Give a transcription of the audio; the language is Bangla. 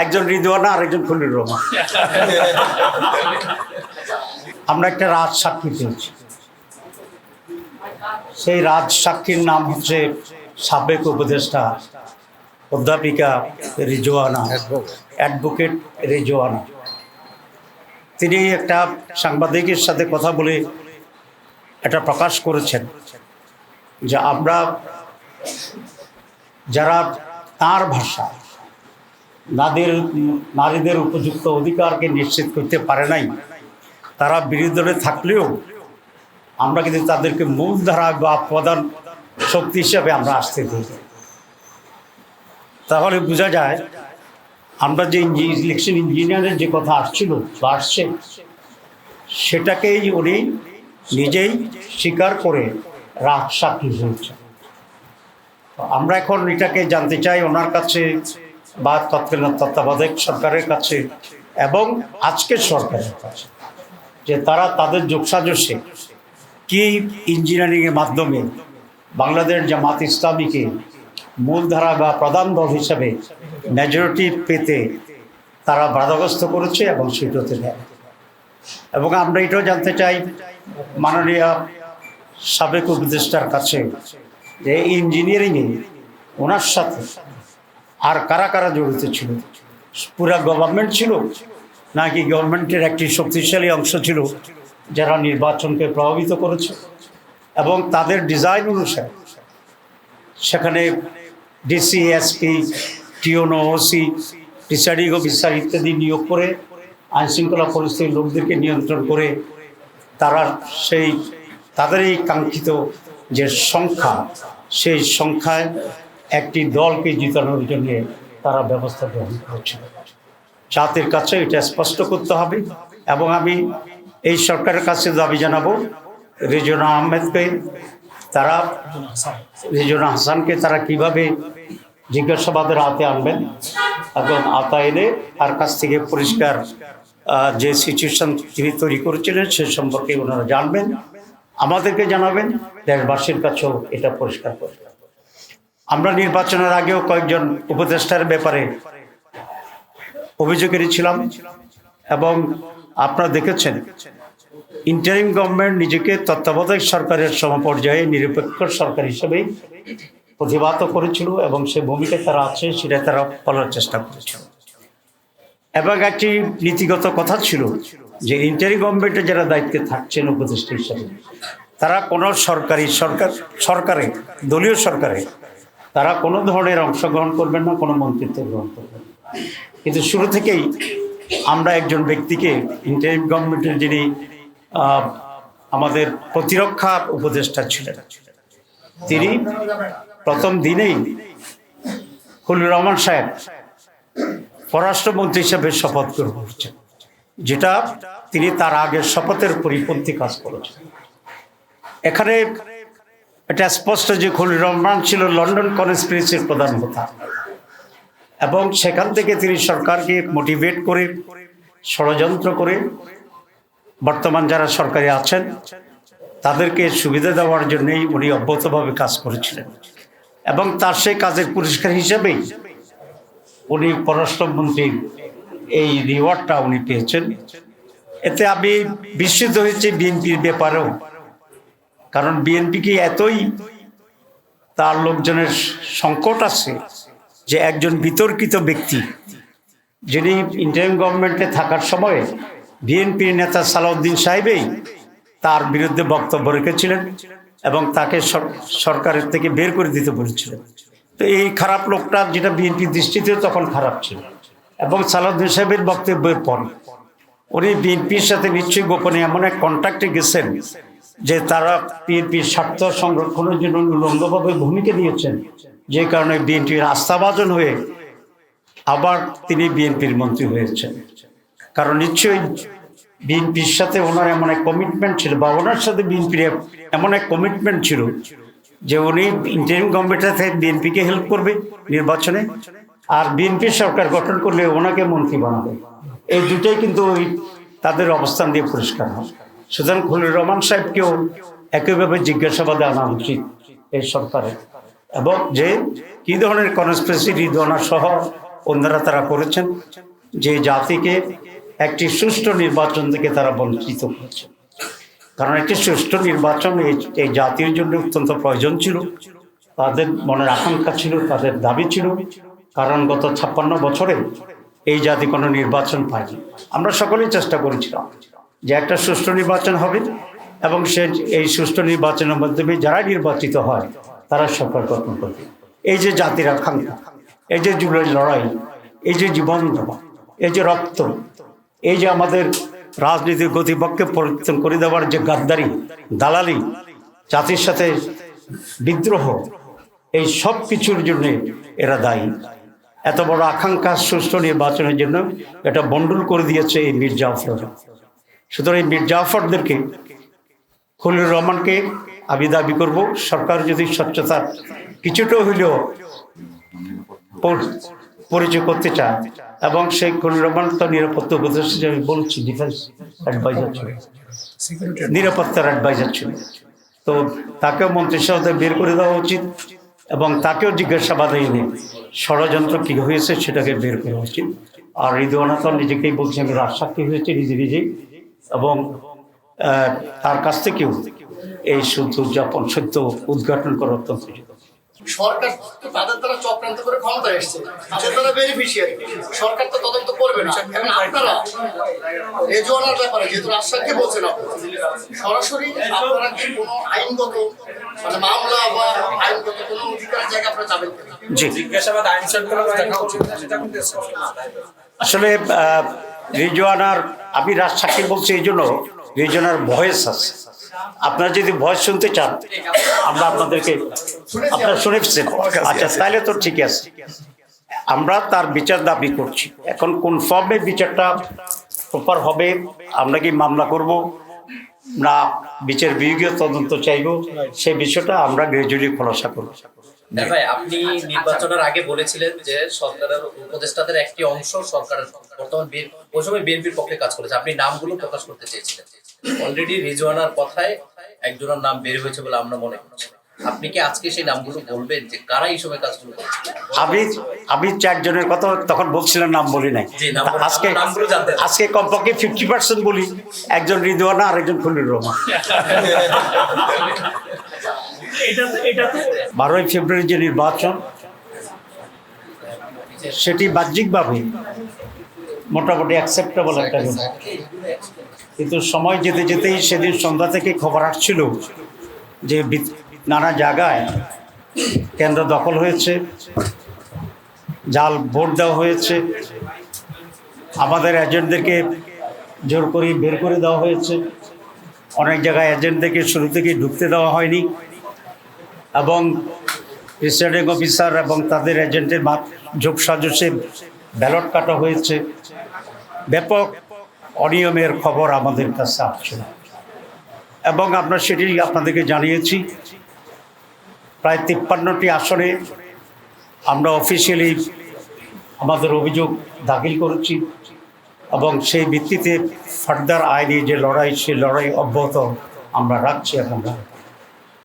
একজন রিদওয়ানা আর একজন খলিলুর রহমান। আমরা একটা রাজ সাক্ষী পেয়েছি, সেই রাজ সাক্ষীর নাম হচ্ছে সাবেক উপদেষ্টা অধ্যাপিকা রিজওয়ানা, অ্যাডভোকেট রিজওয়ানা। তিনি একটা সাংবাদিকের সাথে কথা বলে এটা প্রকাশ করেছেন যে আমরা যারা তার ভাষা নারীদের উপযুক্ত অধিকারকে নিশ্চিত করতে পারে নাই, তারা বিরোধী দলে থাকলেও আমরা কিন্তু তাদেরকে মূলধারা বা প্রধান শক্তি হিসাবে আমরা আসতে দিই। তাহলে বোঝা যায় আমরা যে ইলেকশন ইঞ্জিনিয়ারের যে কথা আসছিল বা আসছে, সেটাকেই উনি নিজেই স্বীকার করে রাজ সাক্ষী হয়েছে। আমরা এখন এটাকে জানতে চাই ওনার কাছে বা তৎকালীন তত্ত্বাবধায়ক সরকারের কাছে এবং আজকের সরকারের কাছে, যে তারা তাদের যোগসাজশে কি ইঞ্জিনিয়ারিংয়ের মাধ্যমে বাংলাদেশ জামাত ইসলামীকে মূলধারা বা প্রধান দল হিসাবে মেজরিটি পেতে তারা বাধাগ্রস্ত করেছে এবং সেটাতে দেয়। এবং আমরা এটাও জানতে চাই মাননীয় সাবেক উপদেষ্টার কাছে যে ইঞ্জিনিয়ারিংয়ে ওনার সাথে আর কারা কারা জড়িত ছিল, পুরা গভর্নমেন্ট ছিল নাকি গভর্নমেন্টের একটি শক্তিশালী অংশ ছিল যারা নির্বাচনকে প্রভাবিত করেছে, এবং তাদের ডিজাইন অনুসারে সেখানে ডিসি, এসপি, টিওনো, ওসি, প্রিসাইডিং অফিসার ইত্যাদি নিয়োগ করে আইনশৃঙ্খলা পরিস্থিতির লোকদেরকে নিয়ন্ত্রণ করে তারা তাদের এই কাঙ্ক্ষিত যে সংখ্যা, সেই সংখ্যায় একটি দলকে জিতানোর জন্য তারা ব্যবস্থা গ্রহণ করেছিল। জাতির কাছে এটা স্পষ্ট করতে হবে। এবং আমি এই সরকারের কাছে দাবি জানাবো রিজওয়ানা আহমেদকে, রিজওয়ানা হাসানকে তারা কিভাবে জিজ্ঞাসাবাদের আওতে আনবেন এবং আওতা এনে তার কাছ থেকে পরিষ্কার যে সিচুয়েশন তিনি তৈরি করেছিলেন সে সম্পর্কে ওনারা জানবেন, আমাদেরকে জানাবেন, দেশবাসীর কাছেও এটা পরিষ্কার করবেন। আমরা নির্বাচনের আগেও কয়েকজন উপদেষ্টার ব্যাপারে অভিযোগ এনেছিলাম এবং আপনারা দেখেছেন ইন্টারিম গভর্নমেন্ট নিজেকে তত্ত্বাবধায়ক সরকারের সমপর্যায়ে নিরপেক্ষ সরকার হিসেবে প্রতিবাদ করেছিল এবং সে ভূমিকায় তারা আছে সেটা তারা বলার চেষ্টা করেছিল। এবং একটি নীতিগত কথা ছিল যে ইন্টারিম গভর্নমেন্টে যারা দায়িত্বে থাকছেন উপদেষ্টা হিসেবে তারা কোনো সরকারে দলীয় সরকারে তারা কোনো ধরনের অংশগ্রহণ করবেন না, কোনো মন্ত্রিত্ব গ্রহণ করবেন না। কিন্তু শুরু থেকেই আমরা একজন ব্যক্তিকে ইন্টারিম গভর্নমেন্টের যিনি আমাদের প্রতিরক্ষা উপদেষ্টা ছিলেন, তিনি প্রথম দিনেই খলিলুর রহমান সাহেব পররাষ্ট্রমন্ত্রী হিসেবে শপথ গ্রহণ করছেন, যেটা তিনি তার আগের শপথের পরিপন্থী কাজ করেছেন। এখানে এটা স্পষ্ট যে খলিলুর রহমান ছিল লন্ডন কনস্পিরেসির প্রধান হোতা এবং সেখান থেকে তিনি সরকারকে মোটিভেট করে ষড়যন্ত্র করে বর্তমান যারা সরকারে আছেন তাদেরকে সুবিধা দেওয়ার জন্যই উনি অব্যাহতভাবে কাজ করেছিলেন এবং তার সেই কাজের পুরস্কার হিসেবেই উনি পররাষ্ট্রমন্ত্রীর এই রিওয়ার্ডটা উনি পেয়েছেন। এতে আমি বিস্মিত হয়েছি বিএনপির ব্যাপারেও, কারণ বিএনপিকে এতই তার লোকজনের সংকট আছে যে একজন বিতর্কিত ব্যক্তি যিনি ইন্টারিম গভর্নমেন্টে থাকার সময় বিএনপির নেতা সালাউদ্দিন সাহেবই তার বিরুদ্ধে বক্তব্য রেখেছিলেন এবং তাকে সরকারের থেকে বের করে দিতে বলেছিলেন। তো এই খারাপ লোকটা, যেটা বিএনপির দৃষ্টিতে তখন খারাপ ছিল, এবং সালাউদ্দিন সাহেবের বক্তব্যের পর উনি বিএনপির সাথে নিশ্চয়ই গোপনে এমন এক কন্ট্যাক্টে গেছেন যে তারা বিএনপির স্বার্থ সংরক্ষণের জন্য উলঙ্গভাবে ভূমিকা নিয়েছেন, যে কারণে বিএনপির আস্থাভাজন হয়ে আবার তিনি বিএনপির মন্ত্রী হয়েছেন। কারণ নিশ্চয়ই বিএনপির সাথে ওনার এমন এক কমিটমেন্ট ছিল, বা ওনার সাথে বিএনপির এমন এক কমিটমেন্ট ছিল যে উনি ইন্টারিম গভর্নমেন্টের থেকে বিএনপিকে হেল্প করবে নির্বাচনে, আর বিএনপির সরকার গঠন করলে ওনাকে মন্ত্রী বানাবে। এই দুটোই কিন্তু ওই তাদের অবস্থান দিয়ে পরিষ্কার হয়। সুতরাং খলিলুর রহমান সাহেবকেও একইভাবে জিজ্ঞাসাবাদে আনা উচিত এই সরকারের, এবং যে কী ধরনের কনস্পিরেসি রিজওয়ানা সহ অন্যরা তারা করেছেন, যে জাতিকে একটি সুষ্ঠু নির্বাচন থেকে তারা বঞ্চিত করেছে। কারণ একটি সুষ্ঠু নির্বাচন এই জাতির জন্য অত্যন্ত প্রয়োজন ছিল, তাদের মনের আকাঙ্ক্ষা ছিল, তাদের দাবি ছিল। কারণ গত 56 বছরে এই জাতি কোনো নির্বাচন পায়নি। আমরা সকলেই চেষ্টা করেছিলাম যে একটা সুষ্ঠু নির্বাচন হবে এবং এই সুষ্ঠু নির্বাচনের মাধ্যমে যারা নির্বাচিত হয় তারা সরকার গঠন করবে। এই যে জাতির আকাঙ্ক্ষা, এই যে জুলাই লড়াই, এই যে জীবন দেওয়া, এই যে রক্ত, এই যে আমাদের রাজনীতির গতিপথকে পরিবর্তন করে দেওয়ার যে গাদ্দারি, দালালি, জাতির সাথে বিদ্রোহ, এই সব কিছুর জন্য এরা দায়ী। এত বড় আকাঙ্ক্ষা সুষ্ঠু নির্বাচনের জন্য এটা বন্ডুল করে দিয়েছে এই মীর জাফর। সুতরাং এই মীর জাফরদেরকে, খলিলুর রহমানকে আমি দাবি করব, সরকার যদি স্বচ্ছতার কিছুটা হইলেও পরিচয় করতে চায়, এবং সেই খলিলুর রহমান তো নিরাপত্তা উপদেষ্টা, আমি বলছি ডিফেন্স অ্যাডভাইজার ছিল, নিরাপত্তার অ্যাডভাইজার ছিল, তো তাকেও মন্ত্রিসভা থেকে বের করে দেওয়া উচিত এবং তাকেও জিজ্ঞাসাবাদে এনে ষড়যন্ত্র কী হয়েছে সেটাকে বের করা উচিত। আর রিদওয়ানা তো নিজেকেই বলছে আমি রাজসাক্ষী হয়েছে নিজেই, এবং তার কাছ থেকেও এই সত্য উদযাপন, সত্য উদ্ঘাটন করা অত্যন্ত সরকার তো তাদের দ্বারা চক্রান্ত করে ক্ষমতা এসছে, তাদের দ্বারা বেনিফিশিয়ারি, সরকার তো তদন্ত করবে না। এখন আপনারা রেজওয়ানার ব্যাপারে যেহেতু রাজশাহীকে বলছেন, সরাসরি আপনারা কি কোনো আইনগত মানে মামলা বা আইনগত কোনো অধিকারের জায়গা আপনারা যাবেন? জি, জিজ্ঞাসাবাদ আইন শৃঙ্খলা দেখা উচিত। আসলে রিজওয়ানার, আমি রাজশাহী বলছি এই জন্য রিজওয়ানার ভয়েস আছে, আপনারা যদি ভয়েস শুনতে চান আমরা আপনাদেরকে, আপনারা শুনেছেন, আচ্ছা তাহলে তো ঠিক আছে। আমরা তার বিচার দাবি করছি। এখন কোন ফর্মে বিচারটা প্রপার হবে, আমরা কি মামলা করব না বিচার বিভাগীয় তদন্ত চাইব, সেই বিষয়টা আমরা গ্রাজুয়ালি খোলাসা করব। ভাই, আপনি নির্বাচনের আগে বলেছিলেন যে সরকারের উপদেষ্টাদের একটি অংশ সরকারের বর্তমান ওই সময় বিএনপির পক্ষে কাজ করেছে, আপনি নামগুলো প্রকাশ করতে চেয়েছিলেন। অলরেডি রিজওয়ানার কথায় একজনের নাম বের হয়েছে বলে আমরা মনে করছি। আপনি কি আজকে সেই নামগুলো বলবেন যে কারা এই সময় কাজগুলো করেছে? আমি 4 জনের কথা তখন বলছিলাম, নাম বলি নাই। আজকে কমপক্ষে 50% বলি, একজন রিদওয়ানা আর একজন খলিলুর রহমান। 12ই ফেব্রুয়ারি যে নির্বাচন, সেটি বাহ্যিকভাবে মোটামুটি অ্যাকসেপ্টেবল একটা দিন, কিন্তু সময় যেতে যেতেই সেদিন সন্ধ্যা থেকে খবর আসছিল যে নানা জায়গায় কেন্দ্র দখল হয়েছে, জাল ভোট দেওয়া হয়েছে, আমাদের এজেন্টদেরকে জোর করে বের করে দেওয়া হয়েছে, অনেক জায়গায় এজেন্টদেরকে শুরু থেকে ঢুকতে দেওয়া হয়নি, এবং প্রিসাইডিং অফিসার এবং তাদের এজেন্টের যোগসাজশে ব্যালট কাটা হয়েছে। ব্যাপক অনিয়মের খবর আমাদের কাছে আসছিল এবং আমরা সেটি আপনাদেরকে জানিয়েছি। প্রায় 53টি আসনে আমরা অফিসিয়ালি আমাদের অভিযোগ দাখিল করেছি এবং সেই ভিত্তিতে ফার্দার আইনি যে লড়াই, সেই লড়াই অব্যাহত আমরা রাখছি এখন।